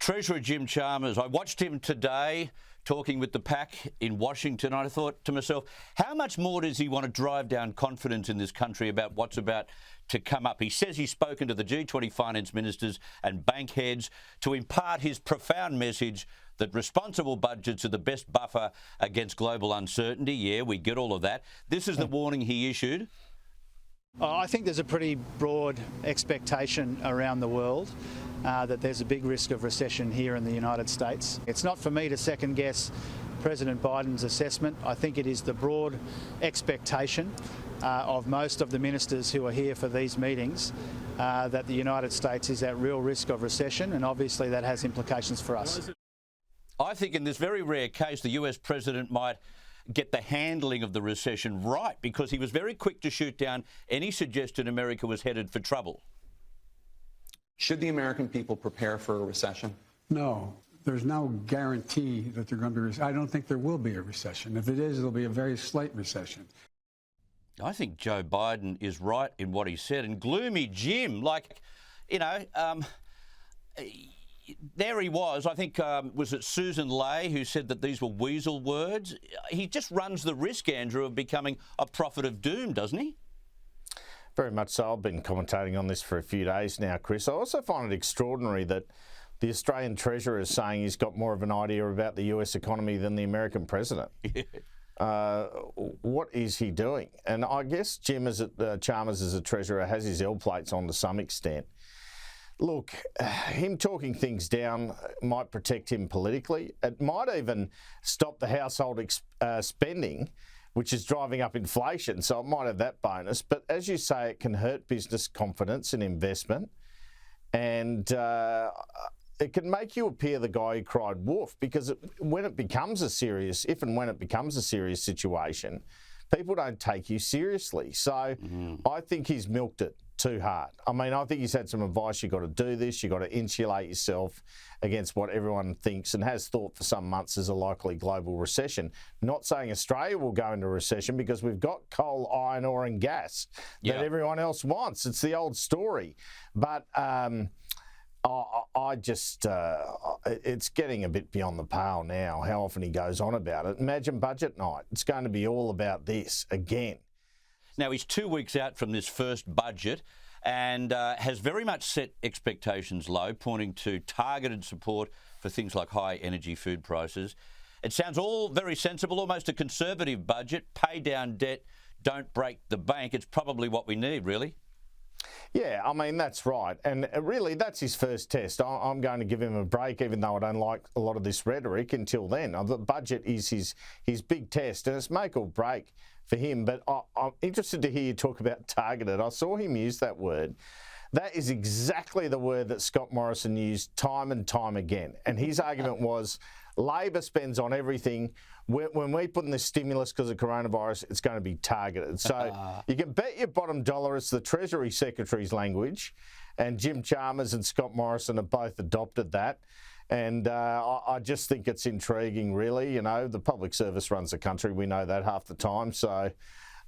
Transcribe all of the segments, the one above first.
Treasurer Jim Chalmers, I watched him today talking with the pack in Washington. I thought to myself, how much more does he want to drive down confidence in this country about what's about to come up? He says he's spoken to the G20 finance ministers and bank heads to impart his profound message that responsible budgets are the best buffer against global uncertainty. Yeah, we get all of that. This is the warning he issued. I think there's a pretty broad expectation around the world that there's a big risk of recession here in the United States. It's not for me to second guess President Biden's assessment. I think it is the broad expectation of most of the ministers who are here for these meetings that the United States is at real risk of recession, and obviously that has implications for us. I think in this very rare case, the US president might get the handling of the recession right, because he was very quick to shoot down any suggestion America was headed for trouble. Should the American people prepare for a recession? No. There's no guarantee that they're going to be. I don't think there will be a recession. If it is, it'll be a very slight recession. I think Joe Biden is right in what he said. And gloomy Jim, there he was. I think, was it Susan Ley who said that these were weasel words? He just runs the risk, Andrew, of becoming a prophet of doom, doesn't he? Very much so. I've been commentating on this for a few days now, Chris. I also find it extraordinary that the Australian Treasurer is saying he's got more of an idea about the US economy than the American president. What is he doing? And I guess Chalmers as a Treasurer has his L plates on to some extent. Look, him talking things down might protect him politically. It might even stop the household spending, which is driving up inflation, so it might have that bonus. But as you say, it can hurt business confidence and investment, and it can make you appear the guy who cried wolf, because if and when it becomes a serious situation, people don't take you seriously. So I think he's milked it too hard. I mean, I think he's had some advice. You've got to do this. You've got to insulate yourself against what everyone thinks and has thought for some months is a likely global recession. Not saying Australia will go into recession, because we've got coal, iron ore and gas that everyone else wants. It's the old story. But it's getting a bit beyond the pale now, how often he goes on about it. Imagine budget night. It's going to be all about this again. Now, he's 2 weeks out from this first budget and has very much set expectations low, pointing to targeted support for things like high energy food prices. It sounds all very sensible, almost a conservative budget. Pay down debt, don't break the bank. It's probably what we need, really. Yeah, I mean, that's right. And really, that's his first test. I'm going to give him a break, even though I don't like a lot of this rhetoric until then. The budget is his big test, and it's make or break for him. But I'm interested to hear you talk about targeted. I saw him use that word. That is exactly the word that Scott Morrison used time and time again. And his argument was, Labor spends on everything. When we put in the stimulus because of coronavirus, it's going to be targeted. So you can bet your bottom dollar it's the Treasury Secretary's language, and Jim Chalmers and Scott Morrison have both adopted that. And I just think it's intriguing, really. You know, the public service runs the country. We know that half the time. So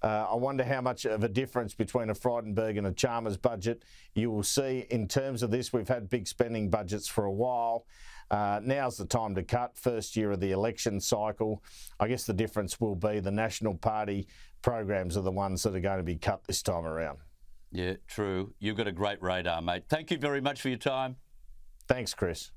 I wonder how much of a difference between a Frydenberg and a Chalmers budget you will see. In terms of this, we've had big spending budgets for a while. Now's the time to cut, first year of the election cycle. I guess the difference will be the National Party programs are the ones that are going to be cut this time around. Yeah, true. You've got a great radar, mate. Thank you very much for your time. Thanks, Chris.